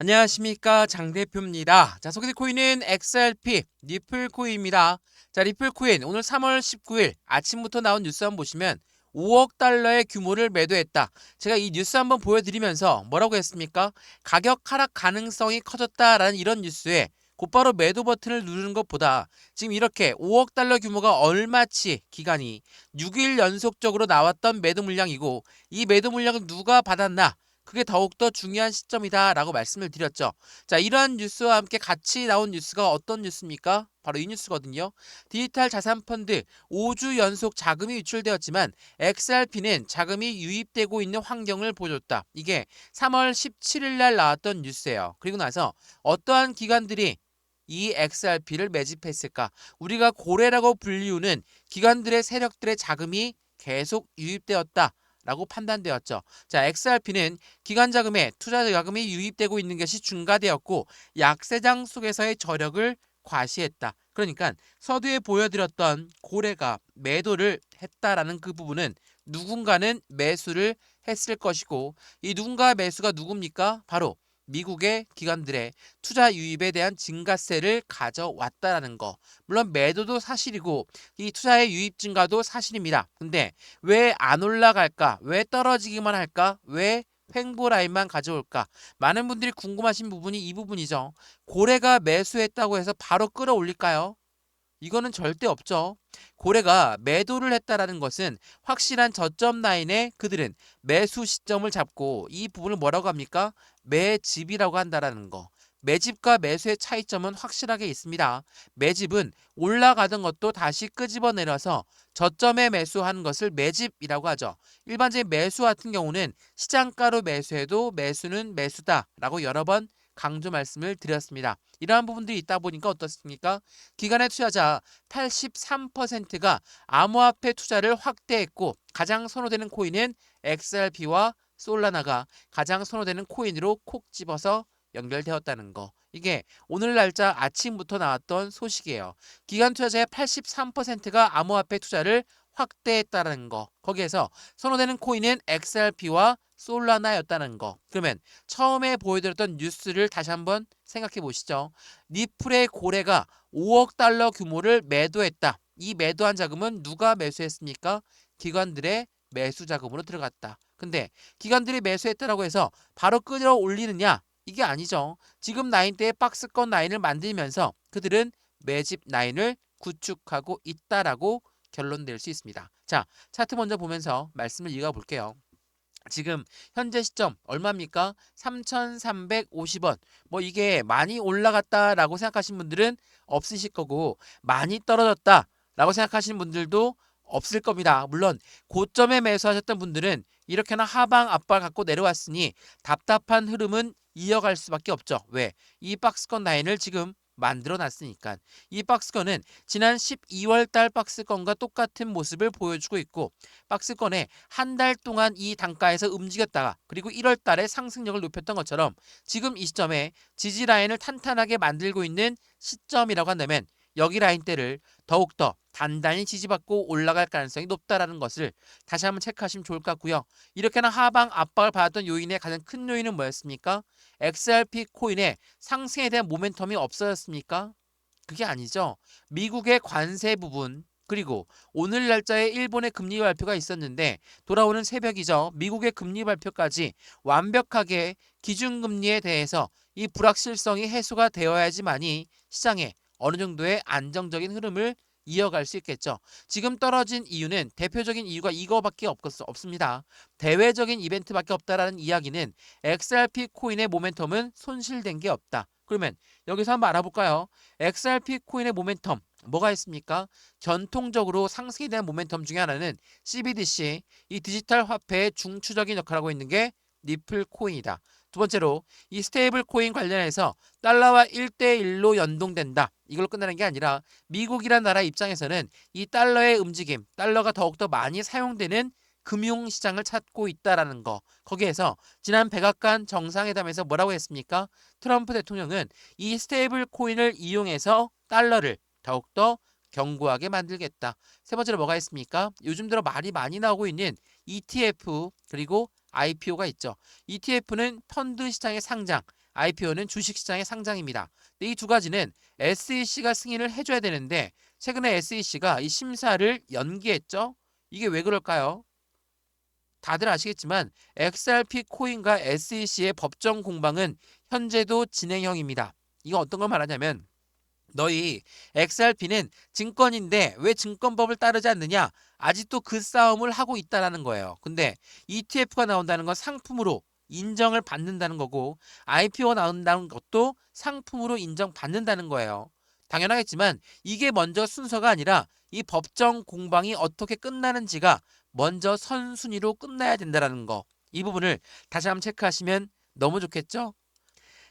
안녕하십니까, 장 대표입니다. 자, 소개될 코인은 XRP 리플 코인입니다. 자, 리플 코인 오늘 3월 19일 아침부터 나온 뉴스 한번 보시면 5억 달러의 규모를 매도했다. 제가 이 뉴스 한번 보여드리면서 뭐라고 했습니까? 가격 하락 가능성이 커졌다라는 이런 뉴스에 곧바로 매도 버튼을 누르는 것보다 지금 이렇게 5억 달러 규모가 얼마치 기간이 6일 연속적으로 나왔던 매도 물량이고, 이 매도 물량을 누가 받았나? 그게 더욱더 중요한 시점이다라고 말씀을 드렸죠. 자, 이러한 뉴스와 함께 같이 나온 뉴스가 어떤 뉴스입니까? 바로 이 뉴스거든요. 디지털 자산 펀드 5주 연속 자금이 유출되었지만 XRP는 자금이 유입되고 있는 환경을 보여줬다. 이게 3월 17일 날 나왔던 뉴스예요. 그리고 나서 어떠한 기관들이 이 XRP를 매집했을까? 우리가 고래라고 불리우는 기관들의 세력들의 자금이 계속 유입되었다 라고 판단되었죠. 자, XRP는 기관 자금에 투자 자금이 유입되고 있는 것이 증가되었고, 약세장 속에서의 저력을 과시했다. 그러니까 서두에 보여드렸던 고래가 매도를 했다라는 그 부분은 누군가는 매수를 했을 것이고, 이 누군가 매수가 누굽니까? 바로 미국의 기관들의 투자 유입에 대한 증가세를 가져왔다라는 거. 물론 매도도 사실이고 이 투자의 유입 증가도 사실입니다. 근데 왜 안 올라갈까? 왜 떨어지기만 할까? 왜 횡보 라인만 가져올까? 많은 분들이 궁금하신 부분이 이 부분이죠. 고래가 매수했다고 해서 바로 끌어올릴까요? 이거는 절대 없죠. 고래가 매도를 했다라는 것은 확실한 저점 라인에 그들은 매수 시점을 잡고, 이 부분을 뭐라고 합니까? 매집이라고 한다라는 거. 매집과 매수의 차이점은 확실하게 있습니다. 매집은 올라가던 것도 다시 끄집어 내려서 저점에 매수하는 것을 매집이라고 하죠. 일반적인 매수 같은 경우는 시장가로 매수해도 매수는 매수다라고 여러 번 강조 말씀을 드렸습니다. 이러한 부분들이 있다 보니까 어떻습니까? 기관의 투자자 83%가 암호화폐 투자를 확대했고, 가장 선호되는 코인은 XRP와 솔라나가 가장 선호되는 코인으로 콕 집어서 연결되었다는 거. 이게 오늘 날짜 아침부터 나왔던 소식이에요. 기관 투자자의 83%가 암호화폐 투자를 확대했다는 거. 거기에서 선호되는 코인은 XRP와 솔라나였다는 거. 그러면 처음에 보여드렸던 뉴스를 다시 한번 생각해 보시죠. 리플의 고래가 5억 달러 규모를 매도했다. 이 매도한 자금은 누가 매수했습니까? 기관들의 매수 자금으로 들어갔다. 근데 기관들이 매수했다라고 해서 바로 끌어올리느냐? 이게 아니죠. 지금 라인대의 박스권 라인을 만들면서 그들은 매집 라인을 구축하고 있다라고 결론 낼 수 있습니다. 자, 차트 먼저 보면서 말씀을 이어가 볼게요. 지금 현재 시점 얼마입니까? 3,350원. 뭐 이게 많이 올라갔다라고 생각하시는 분들은 없으실 거고, 많이 떨어졌다라고 생각하시는 분들도 없을 겁니다. 물론 고점에 매수하셨던 분들은 이렇게나 하방 압박을 갖고 내려왔으니 답답한 흐름은 이어갈 수밖에 없죠. 왜? 이 박스권 라인을 지금 만들어 놨으니까. 이 박스권은 지난 12월 달 박스권과 똑같은 모습을 보여주고 있고, 박스권에 한 달 동안 이 단가에서 움직였다가 그리고 1월 달에 상승력을 높였던 것처럼 지금 이 시점에 지지 라인을 탄탄하게 만들고 있는 시점이라고 한다면, 여기 라인대를 더욱더 단단히 지지받고 올라갈 가능성이 높다라는 것을 다시 한번 체크하시면 좋을 것 같고요. 이렇게나 하방 압박을 받았던 요인의 가장 큰 요인은 뭐였습니까? XRP 코인의 상승에 대한 모멘텀이 없어졌습니까? 그게 아니죠. 미국의 관세 부분, 그리고 오늘 날짜에 일본의 금리 발표가 있었는데 돌아오는 새벽이죠. 미국의 금리 발표까지 완벽하게 기준금리에 대해서 이 불확실성이 해소가 되어야지만이 시장에 어느 정도의 안정적인 흐름을 이어갈 수 있겠죠. 지금 떨어진 이유는 대표적인 이유가 이거밖에 없습니다. 대외적인 이벤트밖에 없다라는 이야기는 XRP 코인의 모멘텀은 손실된 게 없다. 그러면 여기서 한번 알아볼까요? XRP 코인의 모멘텀 뭐가 있습니까? 전통적으로 상승에 대한 모멘텀 중에 하나는 CBDC, 이 디지털 화폐의 중추적인 역할을 하고 있는 게 리플 코인이다. 두 번째로 이 스테이블 코인 관련해서 달러와 1대1로 연동된다. 이걸로 끝나는 게 아니라 미국이란 나라 입장에서는 이 달러의 움직임, 달러가 더욱더 많이 사용되는 금융시장을 찾고 있다라는 거. 거기에서 지난 백악관 정상회담에서 뭐라고 했습니까? 트럼프 대통령은 이 스테이블 코인을 이용해서 달러를 더욱더 견고하게 만들겠다. 세 번째로 뭐가 있습니까? 요즘 들어 말이 많이 나오고 있는 ETF 그리고 IPO가 있죠. ETF는 펀드 시장의 상장, IPO는 주식시장의 상장입니다. 이 두 가지는 SEC가 승인을 해줘야 되는데 최근에 SEC가 이 심사를 연기했죠. 이게 왜 그럴까요? 다들 아시겠지만 XRP 코인과 SEC의 법정 공방은 현재도 진행형입니다. 이거 어떤 걸 말하냐면 너희 XRP는 증권인데 왜 증권법을 따르지 않느냐? 아직도 그 싸움을 하고 있다라는 거예요. 근데 ETF가 나온다는 건 상품으로 인정을 받는다는 거고 IPO 나온다는 것도 상품으로 인정받는다는 거예요. 당연하겠지만 이게 먼저 순서가 아니라 이 법정 공방이 어떻게 끝나는지가 먼저 선순위로 끝나야 된다는 거. 이 부분을 다시 한번 체크하시면 너무 좋겠죠?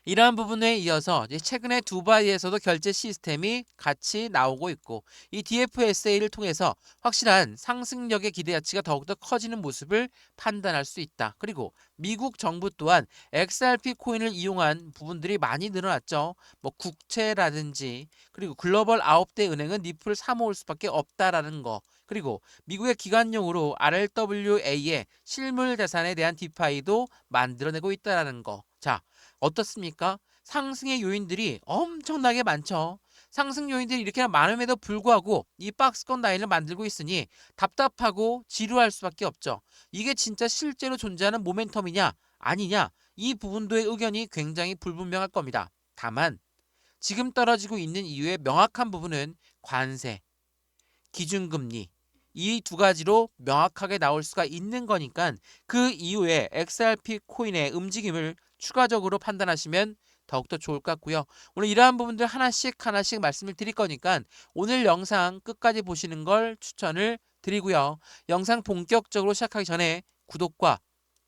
이러한 부분에 이어서 최근에 두바이에서도 결제 시스템이 같이 나오고 있고 이 DFSA를 통해서 확실한 상승력의 기대가치가 더욱더 커지는 모습을 판단할 수 있다. 그리고 미국 정부 또한 XRP 코인을 이용한 부분들이 많이 늘어났죠. 뭐 국채라든지 그리고 글로벌 9대 은행은 니플을 사모을 수밖에 없다라는 거. 그리고 미국의 기관용으로 RWA의 실물 자산에 대한 디파이도 만들어내고 있다라는 거. 자, 어떻습니까? 상승의 요인들이 엄청나게 많죠. 상승 요인들이 이렇게 많음에도 불구하고 이 박스권 라인을 만들고 있으니 답답하고 지루할 수밖에 없죠. 이게 진짜 실제로 존재하는 모멘텀이냐 아니냐 이 부분도의 의견이 굉장히 불분명할 겁니다. 다만 지금 떨어지고 있는 이유의 명확한 부분은 관세, 기준금리 이 두 가지로 명확하게 나올 수가 있는 거니까 그 이후에 XRP 코인의 움직임을 추가적으로 판단하시면 더욱더 좋을 것 같고요. 오늘 이러한 부분들 하나씩 말씀을 드릴 거니까 오늘 영상 끝까지 보시는 걸 추천을 드리고요. 영상 본격적으로 시작하기 전에 구독과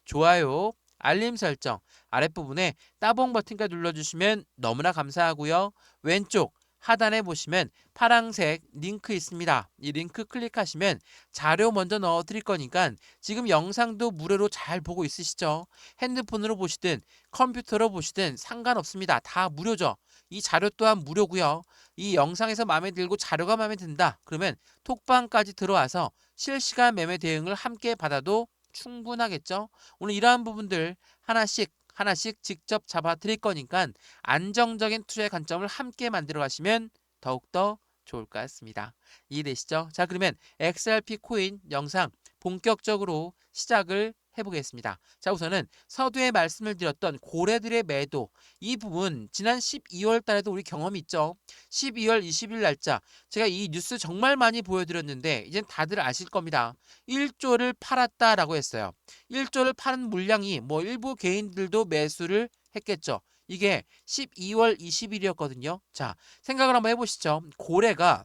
좋아요, 알림 설정 아랫부분에 따봉 버튼까지 눌러주시면 너무나 감사하고요. 왼쪽 하단에 보시면 파란색 링크 있습니다. 이 링크 클릭하시면 자료 먼저 넣어 드릴 거니까 지금 영상도 무료로 잘 보고 있으시죠? 핸드폰으로 보시든 컴퓨터로 보시든 상관없습니다. 다 무료죠. 이 자료 또한 무료고요. 이 영상에서 마음에 들고 자료가 마음에 든다. 그러면 톡방까지 들어와서 실시간 매매 대응을 함께 받아도 충분하겠죠? 오늘 이러한 부분들 하나씩 직접 잡아 드릴 거니까 안정적인 투자의 관점을 함께 만들어 가시면 더욱더 좋을 것 같습니다. 이해되시죠? 자, 그러면 XRP 코인 영상 본격적으로 시작을 해보겠습니다. 자, 우선은 서두에 말씀을 드렸던 고래들의 매도 이 부분 지난 12월 달에도 우리 경험이 있죠. 12월 20일 날짜 제가 이 뉴스 정말 많이 보여드렸는데 이젠 다들 아실 겁니다. 1조를 팔았다라고 했어요. 1조를 파는 물량이 뭐 일부 개인들도 매수를 했겠죠. 이게 12월 20일이었거든요. 자, 생각을 한번 해보시죠. 고래가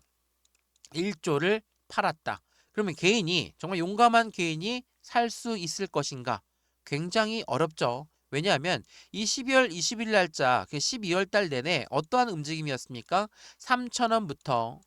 1조를 팔았다. 그러면 개인이 정말 용감한 개인이 살 수 있을 것인가? 굉장히 어렵죠. 왜냐하면 이 12월 20일 날짜 그 12월 달 내내 어떠한 움직임이었습니까? 3,000원부터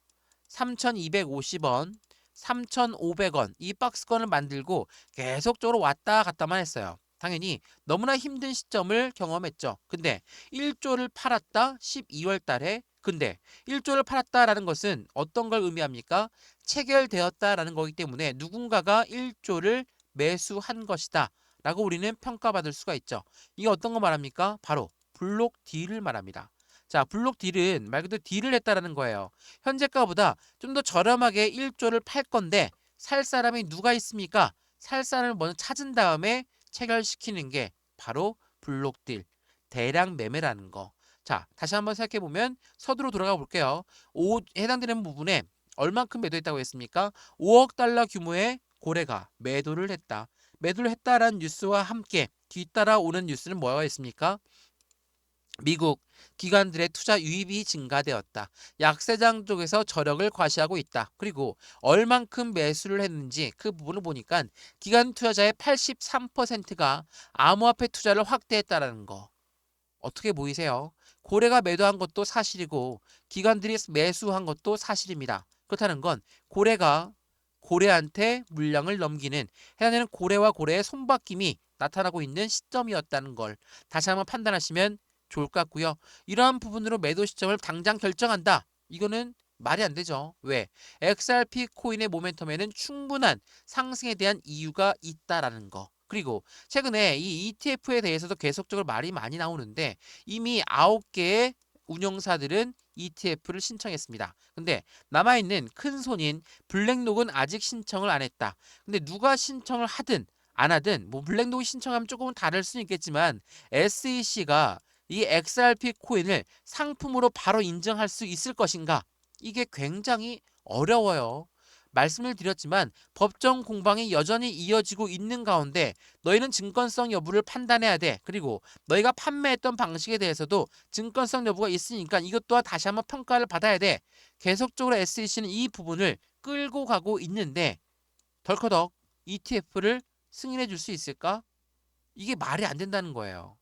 3,250원, 3,500원 이 박스권을 만들고 계속적으로 왔다 갔다만 했어요. 당연히 너무나 힘든 시점을 경험했죠. 근데 1조를 팔았다 12월 달에 근데 1조를 팔았다라는 것은 어떤 걸 의미합니까? 체결되었다라는 거기 때문에 누군가가 1조를 매수한 것이다 라고 우리는 평가받을 수가 있죠. 이게 어떤 거 말합니까? 바로 블록 딜을 말합니다. 자, 블록 딜은 말 그대로 딜을 했다라는 거예요. 현재가보다 좀 더 저렴하게 1조를 팔 건데 살 사람이 누가 있습니까? 살 사람을 먼저 찾은 다음에 체결시키는 게 바로 블록 딜, 대량 매매라는 거. 자, 다시 한번 생각해 보면 서두로 돌아가 볼게요. 해당되는 부분에 얼만큼 매도했다고 했습니까? 5억 달러 규모의 고래가 매도를 했다. 매도를 했다라는 뉴스와 함께 뒤따라 오는 뉴스는 뭐가 있습니까? 미국 기관들의 투자 유입이 증가되었다. 약세장 쪽에서 저력을 과시하고 있다. 그리고 얼만큼 매수를 했는지 그 부분을 보니까 기관 투자자의 83%가 암호화폐 투자를 확대했다라는 거. 어떻게 보이세요? 고래가 매도한 것도 사실이고 기관들이 매수한 것도 사실입니다. 그렇다는 건 고래한테 물량을 넘기는 해당되는 고래와 고래의 손바뀜이 나타나고 있는 시점이었다는 걸 다시 한번 판단하시면 좋을 것 같고요. 이러한 부분으로 매도 시점을 당장 결정한다. 이거는 말이 안 되죠. 왜? XRP 코인의 모멘텀에는 충분한 상승에 대한 이유가 있다라는 거. 그리고 최근에 이 ETF에 대해서도 계속적으로 말이 많이 나오는데 이미 9개의 운영사들은 ETF를 신청했습니다. 근데 남아있는 큰 손인 블랙록은 아직 신청을 안 했다. 근데 누가 신청을 하든 안 하든 뭐 블랙록이 신청하면 조금은 다를 수는 있겠지만 SEC가 이 XRP 코인을 상품으로 바로 인정할 수 있을 것인가? 이게 굉장히 어려워요. 말씀을 드렸지만 법정 공방이 여전히 이어지고 있는 가운데 너희는 증권성 여부를 판단해야 돼. 그리고 너희가 판매했던 방식에 대해서도 증권성 여부가 있으니까 이것 또한 다시 한번 평가를 받아야 돼. 계속적으로 SEC는 이 부분을 끌고 가고 있는데 덜커덕 ETF를 승인해 줄 수 있을까? 이게 말이 안 된다는 거예요.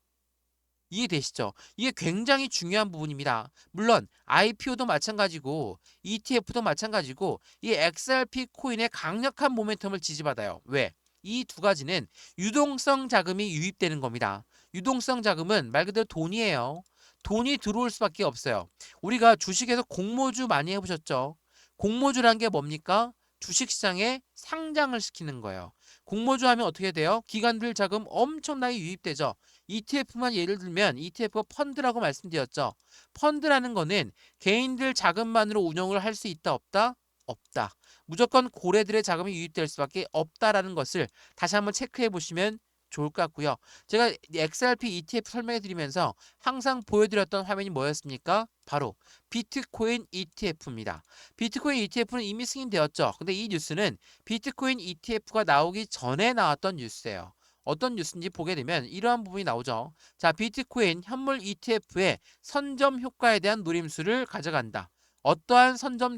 이해되시죠? 이게 굉장히 중요한 부분입니다. 물론 IPO도 마찬가지고 ETF도 마찬가지고 이 XRP 코인의 강력한 모멘텀을 지지받아요. 왜? 이 두 가지는 유동성 자금이 유입되는 겁니다. 유동성 자금은 말 그대로 돈이에요. 돈이 들어올 수밖에 없어요. 우리가 주식에서 공모주 많이 해보셨죠? 공모주란 게 뭡니까? 주식시장에 상장을 시키는 거예요. 공모주 하면 어떻게 돼요? 기관들 자금 엄청나게 유입되죠. ETF만 예를 들면 ETF가 펀드라고 말씀드렸죠. 펀드라는 거는 개인들 자금만으로 운영을 할 수 있다 없다? 없다. 무조건 고래들의 자금이 유입될 수밖에 없다라는 것을 다시 한번 체크해 보시면 좋을 것 같고요. 제가 XRP ETF 설명해 드리면서 항상 보여드렸던 화면이 뭐였습니까? 바로 비트코인 ETF입니다. 비트코인 ETF는 이미 승인되었죠. 근데 이 뉴스는 비트코인 ETF가 나오기 전에 나왔던 뉴스예요. 어떤 뉴스인지 보게 되면 이러한 부분이 나오죠. 자, 비트코인 현물 ETF의 선점 효과에 대한 노림수를 가져간다. 어떠한 선점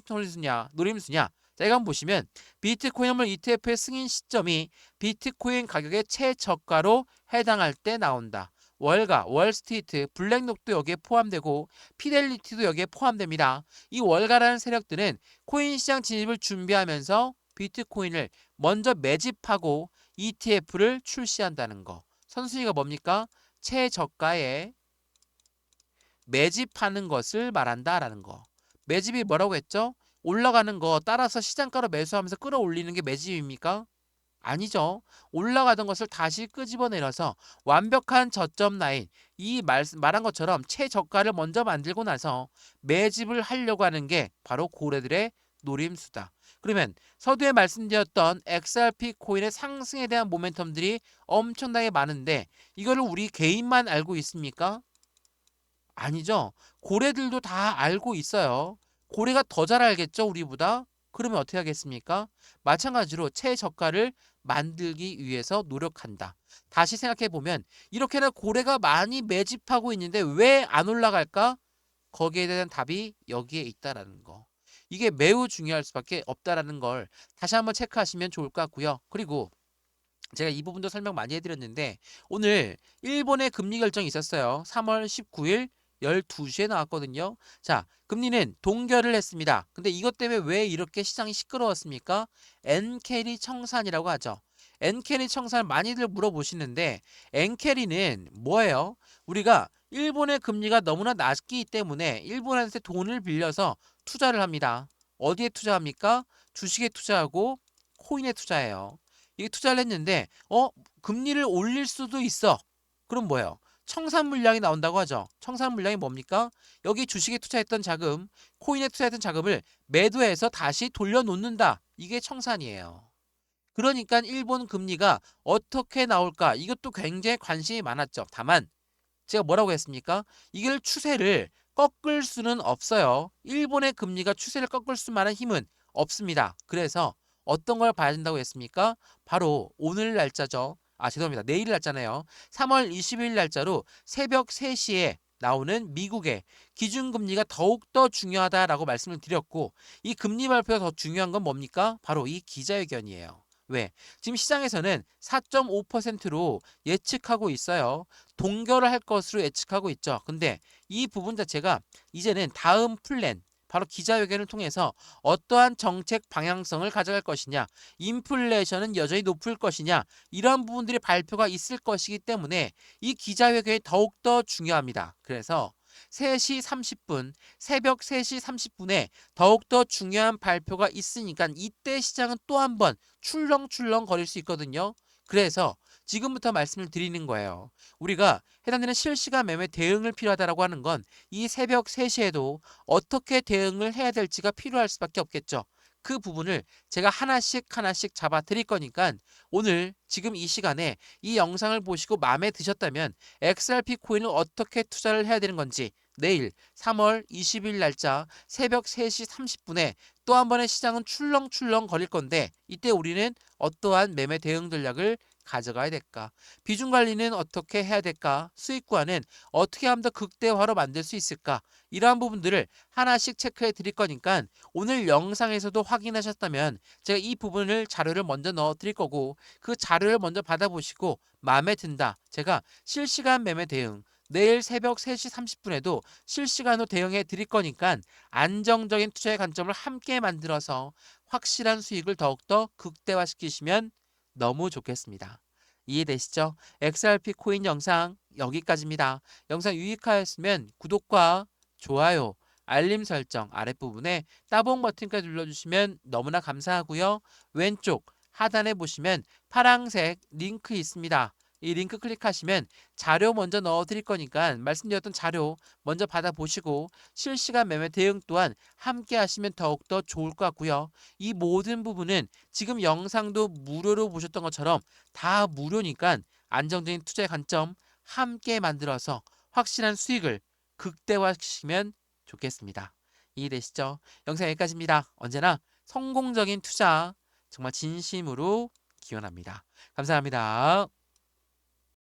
노림수냐? 자, 이거 한번 보시면 비트코인 현물 ETF의 승인 시점이 비트코인 가격의 최저가로 해당할 때 나온다. 월가, 월스트리트, 블랙록도 여기에 포함되고 피델리티도 여기에 포함됩니다. 이 월가라는 세력들은 코인 시장 진입을 준비하면서 비트코인을 먼저 매집하고 ETF를 출시한다는 거. 선순위가 뭡니까? 최저가에 매집하는 것을 말한다라는 거. 매집이 뭐라고 했죠? 올라가는 거 따라서 시장가로 매수하면서 끌어올리는 게 매집입니까? 아니죠. 올라가던 것을 다시 끄집어내려서 완벽한 저점 라인, 이 말한 것처럼 최저가를 먼저 만들고 나서 매집을 하려고 하는 게 바로 고래들의 노림수다. 그러면 서두에 말씀드렸던 XRP 코인의 상승에 대한 모멘텀들이 엄청나게 많은데 이거를 우리 개인만 알고 있습니까? 아니죠. 고래들도 다 알고 있어요. 고래가 더 잘 알겠죠, 우리보다? 그러면 어떻게 하겠습니까? 마찬가지로 최저가를 만들기 위해서 노력한다. 다시 생각해 보면 이렇게나 고래가 많이 매집하고 있는데 왜 안 올라갈까? 거기에 대한 답이 여기에 있다라는 거. 이게 매우 중요할 수밖에 없다라는 걸 다시 한번 체크하시면 좋을 것 같고요. 그리고 제가 이 부분도 설명 많이 해드렸는데 오늘 일본의 금리 결정이 있었어요. 3월 19일 12시에 나왔거든요. 자, 금리는 동결을 했습니다. 근데 이것 때문에 왜 이렇게 시장이 시끄러웠습니까? 엔캐리 청산이라고 하죠. 엔캐리 청산 많이들 물어보시는데 엔캐리는 뭐예요? 우리가 일본의 금리가 너무나 낮기 때문에 일본한테 돈을 빌려서 투자를 합니다. 어디에 투자합니까? 주식에 투자하고 코인에 투자해요. 이게 투자를 했는데 금리를 올릴 수도 있어. 그럼 뭐예요? 청산 물량이 나온다고 하죠. 청산 물량이 뭡니까? 여기 주식에 투자했던 자금, 코인에 투자했던 자금을 매도해서 다시 돌려놓는다. 이게 청산이에요. 그러니까 일본 금리가 어떻게 나올까? 이것도 굉장히 관심이 많았죠. 다만 제가 뭐라고 했습니까? 이걸 추세를 꺾을 수는 없어요. 일본의 금리가 추세를 꺾을 수만한 힘은 없습니다. 그래서 어떤 걸 봐야 된다고 했습니까? 바로 오늘 날짜죠. 죄송합니다. 내일 날짜네요. 3월 20일 날짜로 새벽 3시에 나오는 미국의 기준금리가 더욱더 중요하다라고 말씀을 드렸고 이 금리 발표가 더 중요한 건 뭡니까? 바로 이 기자회견이에요. 왜? 지금 시장에서는 4.5%로 예측하고 있어요. 동결을 할 것으로 예측하고 있죠. 근데 이 부분 자체가 이제는 다음 플랜, 바로 기자회견을 통해서 어떠한 정책 방향성을 가져갈 것이냐, 인플레이션은 여전히 높을 것이냐, 이러한 부분들이 발표가 있을 것이기 때문에 이 기자회견이 더욱더 중요합니다. 그래서 3시 30분, 새벽 3시 30분에 더욱더 중요한 발표가 있으니까 이때 시장은 또 한 번 출렁출렁 거릴 수 있거든요. 그래서 지금부터 말씀을 드리는 거예요. 우리가 해당되는 실시간 매매 대응을 필요하다라고 하는 건 이 새벽 3시에도 어떻게 대응을 해야 될지가 필요할 수밖에 없겠죠. 그 부분을 제가 하나씩 하나씩 잡아 드릴 거니까 오늘 지금 이 시간에 이 영상을 보시고 마음에 드셨다면 XRP 코인을 어떻게 투자를 해야 되는 건지 내일 3월 20일 날짜 새벽 3시 30분에 또 한 번의 시장은 출렁출렁 거릴 건데 이때 우리는 어떠한 매매 대응 전략을 가져가야 될까? 비중 관리는 어떻게 해야 될까? 수익 구간은 어떻게 하면 더 극대화로 만들 수 있을까? 이러한 부분들을 하나씩 체크해 드릴 거니까 오늘 영상에서도 확인하셨다면 제가 이 부분을 자료를 먼저 넣어 드릴 거고 그 자료를 먼저 받아보시고 마음에 든다. 제가 실시간 매매 대응 내일 새벽 3시 30분에도 실시간으로 대응해 드릴 거니까 안정적인 투자의 관점을 함께 만들어서 확실한 수익을 더욱더 극대화시키시면 너무 좋겠습니다. 이해되시죠? XRP 코인 영상 여기까지입니다. 영상 유익하였으면 구독과 좋아요, 알림 설정 아랫부분에 따봉 버튼까지 눌러주시면 너무나 감사하고요. 왼쪽 하단에 보시면 파란색 링크 있습니다. 이 링크 클릭하시면 자료 먼저 넣어 드릴 거니까 말씀드렸던 자료 먼저 받아보시고 실시간 매매 대응 또한 함께 하시면 더욱더 좋을 것 같고요. 이 모든 부분은 지금 영상도 무료로 보셨던 것처럼 다 무료니까 안정적인 투자의 관점 함께 만들어서 확실한 수익을 극대화시키면 좋겠습니다. 이해되시죠? 영상 여기까지입니다. 언제나 성공적인 투자 정말 진심으로 기원합니다. 감사합니다.